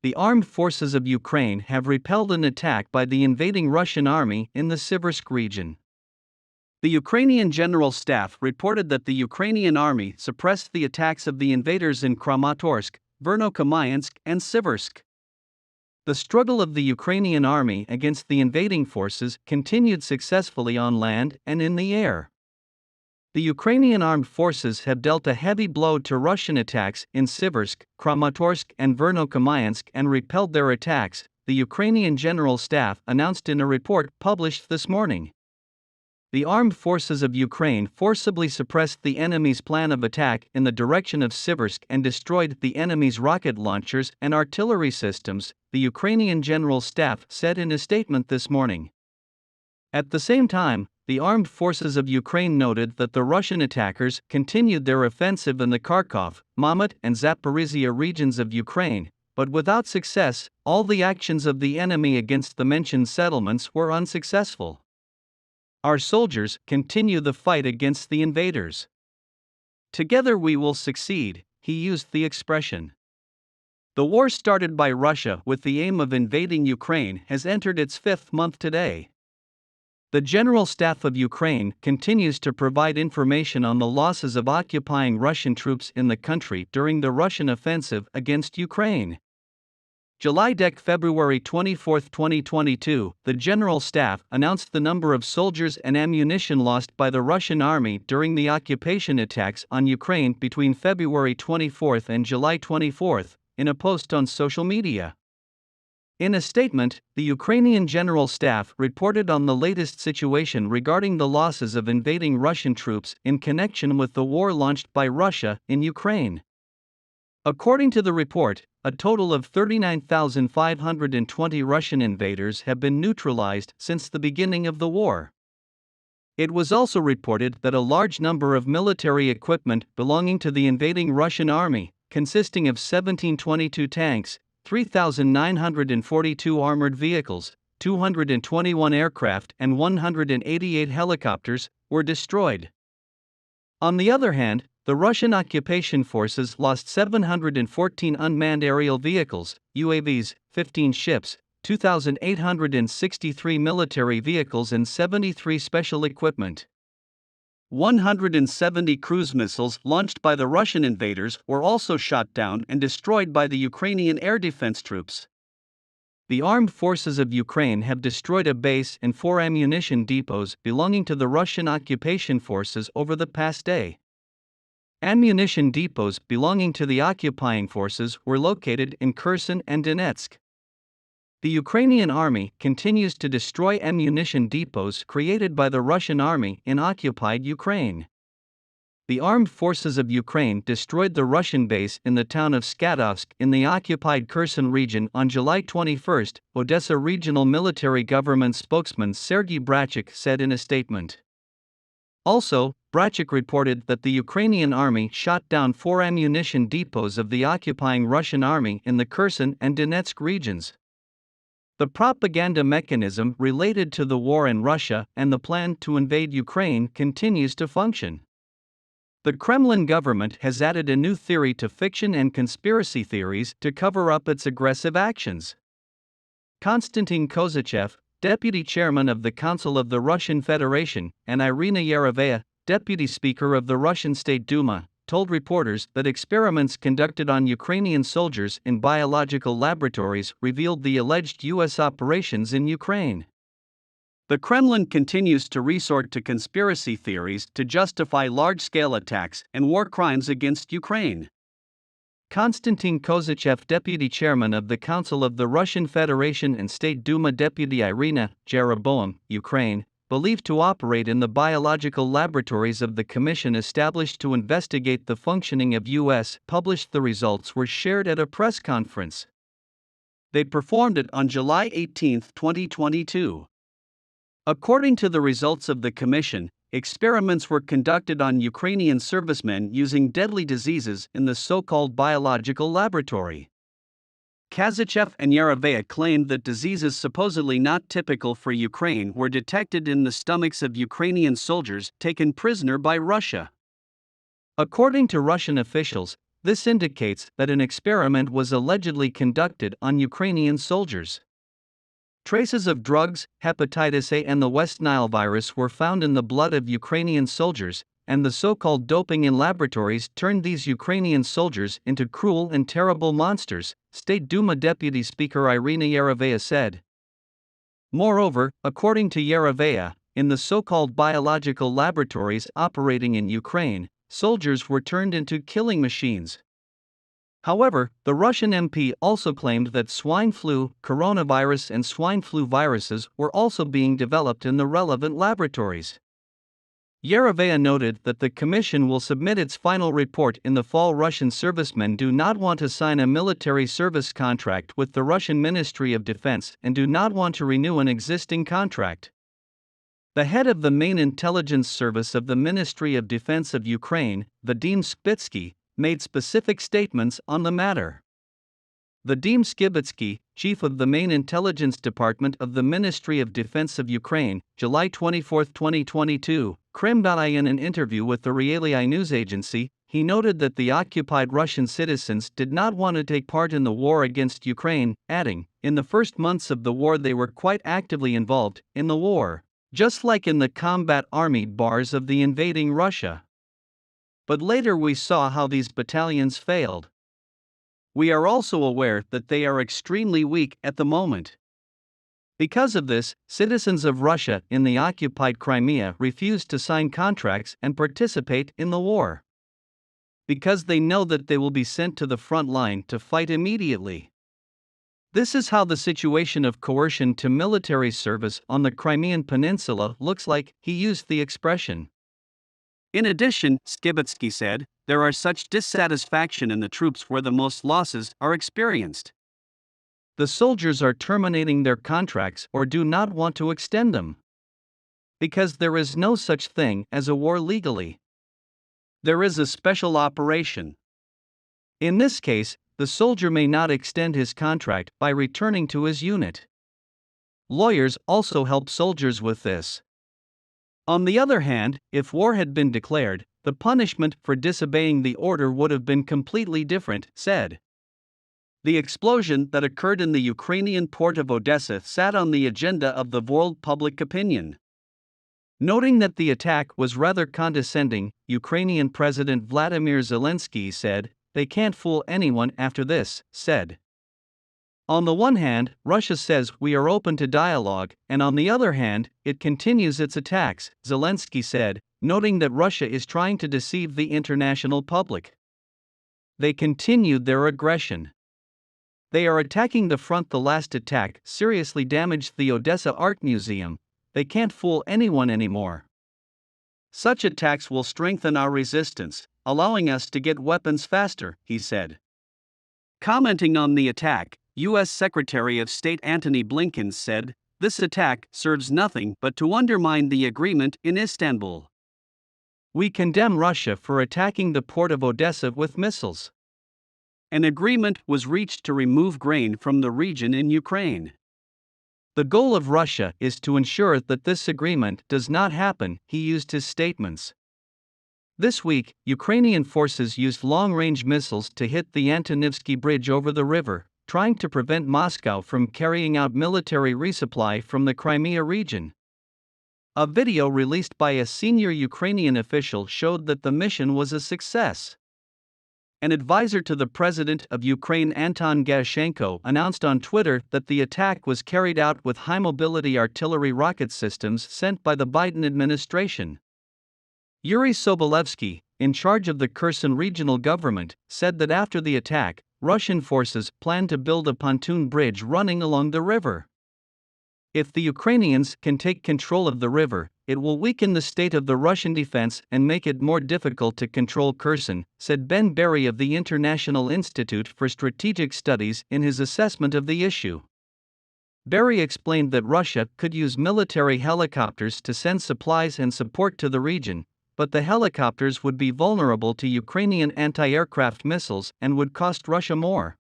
the armed forces of Ukraine have repelled an attack by the invading Russian army in the Siversk region. The Ukrainian General Staff reported that the Ukrainian army suppressed the attacks of the invaders in Kramatorsk, Verkhoyansk, and Siversk. The struggle of the Ukrainian army against the invading forces continued successfully on land and in the air. The Ukrainian armed forces have dealt a heavy blow to Russian attacks in Siversk, Kramatorsk, and Verkhoyansk and repelled their attacks, the Ukrainian General Staff announced in a report published this morning. The armed forces of Ukraine forcibly suppressed the enemy's plan of attack in the direction of Siversk and destroyed the enemy's rocket launchers and artillery systems, the Ukrainian General Staff said in a statement this morning. At the same time, the armed forces of Ukraine noted that the Russian attackers continued their offensive in the Kharkov, Bakhmut, and Zaporizhia regions of Ukraine, but without success. All the actions of the enemy against the mentioned settlements were unsuccessful. Our soldiers continue the fight against the invaders. Together we will succeed, he used the expression. The war started by Russia with the aim of invading Ukraine has entered its fifth month today. The General Staff of Ukraine continues to provide information on the losses of occupying Russian troops in the country during the Russian offensive against Ukraine. February 24, 2022, the General Staff announced the number of soldiers and ammunition lost by the Russian army during the occupation attacks on Ukraine between February 24 and July 24, in a post on social media. In a statement, the Ukrainian General Staff reported on the latest situation regarding the losses of invading Russian troops in connection with the war launched by Russia in Ukraine. According to the report, a total of 39,520 Russian invaders have been neutralized since the beginning of the war. It was also reported that a large number of military equipment belonging to the invading Russian army, consisting of 1,722 tanks, 3,942 armored vehicles, 221 aircraft, and 188 helicopters, were destroyed. On the other hand, the Russian occupation forces lost 714 unmanned aerial vehicles, UAVs, 15 ships, 2,863 military vehicles, and 73 special equipment. 170 cruise missiles launched by the Russian invaders were also shot down and destroyed by the Ukrainian air defense troops. The armed forces of Ukraine have destroyed a base and 4 ammunition depots belonging to the Russian occupation forces over the past day. Ammunition depots belonging to the occupying forces were located in Kherson and Donetsk. The Ukrainian army continues to destroy ammunition depots created by the Russian army in occupied Ukraine. The armed forces of Ukraine destroyed the Russian base in the town of Skatovsk in the occupied Kherson region on July 21, Odessa Regional Military Government spokesman Sergei Brachik said in a statement. Also, Brachik reported that the Ukrainian army shot down 4 ammunition depots of the occupying Russian army in the Kherson and Donetsk regions. The propaganda mechanism related to the war in Russia and the plan to invade Ukraine continues to function. The Kremlin government has added a new theory to fiction and conspiracy theories to cover up its aggressive actions. Konstantin Kozachev, deputy chairman of the Council of the Russian Federation, and Irina Yerevaia, deputy speaker of the Russian State Duma, told reporters that experiments conducted on Ukrainian soldiers in biological laboratories revealed the alleged U.S. operations in Ukraine. The Kremlin continues to resort to conspiracy theories to justify large-scale attacks and war crimes against Ukraine. Konstantin Kozachev, deputy chairman of the Council of the Russian Federation and State Duma, deputy Irina Yerevaia, Ukraine, believed to operate in the biological laboratories of the commission established to investigate the functioning of U.S. published the results were shared at a press conference. They performed it on July 18, 2022. According to the results of the commission, experiments were conducted on Ukrainian servicemen using deadly diseases in the so-called biological laboratory. Kozachev and Yerevaia claimed that diseases supposedly not typical for Ukraine were detected in the stomachs of Ukrainian soldiers taken prisoner by Russia. According to Russian officials, This indicates that an experiment was allegedly conducted on Ukrainian soldiers. Traces of drugs, hepatitis A, and the West Nile virus were found in the blood of Ukrainian soldiers, and the so-called doping in laboratories turned these Ukrainian soldiers into cruel and terrible monsters, State Duma Deputy Speaker Irina Yereveya said. Moreover, according to Yereveya, in the so-called biological laboratories operating in Ukraine, soldiers were turned into killing machines. However, the Russian MP also claimed that swine flu, coronavirus, and swine flu viruses were also being developed in the relevant laboratories. Yereveya noted that the commission will submit its final report in the fall. Russian servicemen do not want to sign a military service contract with the Russian Ministry of Defense and do not want to renew an existing contract. The head of the main intelligence service of the Ministry of Defense of Ukraine, Vadim Skibitsky, made specific statements on the matter. Vadim Skibitsky, chief of the main intelligence department of the Ministry of Defense of Ukraine, July 24, 2022, in an interview with the Realia news agency, he noted that the occupied Russian citizens did not want to take part in the war against Ukraine, adding, in the first months of the war they were quite actively involved in the war, just like in the combat army bars of the invading Russia. But later we saw how these battalions failed. We are also aware that they are extremely weak at the moment. Because of this, citizens of Russia in the occupied Crimea refused to sign contracts and participate in the war. Because they know that they will be sent to the front line to fight immediately. This is how the situation of coercion to military service on the Crimean Peninsula looks like, he used the expression. In addition, Skibitsky said, there are such dissatisfaction in the troops where the most losses are experienced. The soldiers are terminating their contracts or do not want to extend them. Because there is no such thing as a war legally. There is a special operation. In this case, the soldier may not extend his contract by returning to his unit. Lawyers also help soldiers with this. On the other hand, if war had been declared, the punishment for disobeying the order would have been completely different, said. The explosion that occurred in the Ukrainian port of Odessa sat on the agenda of the world public opinion. Noting that the attack was rather condescending, Ukrainian President Vladimir Zelensky said, "They can't fool anyone after this," said. On the one hand, Russia says we are open to dialogue, and on the other hand, it continues its attacks, Zelensky said, noting that Russia is trying to deceive the international public. They continued their aggression. They are attacking the front. The last attack seriously damaged the Odessa Art Museum. They can't fool anyone anymore. Such attacks will strengthen our resistance, allowing us to get weapons faster, he said. Commenting on the attack, U.S. Secretary of State Antony Blinken said, "This attack serves nothing but to undermine the agreement in Istanbul. We condemn Russia for attacking the port of Odessa with missiles. An agreement was reached to remove grain from the region in Ukraine. The goal of Russia is to ensure that this agreement does not happen," he used his statements. This week, Ukrainian forces used long-range missiles to hit the Antonivsky Bridge over the river, trying to prevent Moscow from carrying out military resupply from the Crimea region. A video released by a senior Ukrainian official showed that the mission was a success. An advisor to the president of Ukraine, Anton Gashenko, announced on Twitter that the attack was carried out with high-mobility artillery rocket systems sent by the Biden administration. Yuri Sobolevsky, in charge of the Kherson regional government, said that after the attack, Russian forces planned to build a pontoon bridge running along the river. If the Ukrainians can take control of the river, it will weaken the state of the Russian defense and make it more difficult to control Kherson, said Ben Berry of the International Institute for Strategic Studies in his assessment of the issue. Berry explained that Russia could use military helicopters to send supplies and support to the region, but the helicopters would be vulnerable to Ukrainian anti-aircraft missiles and would cost Russia more.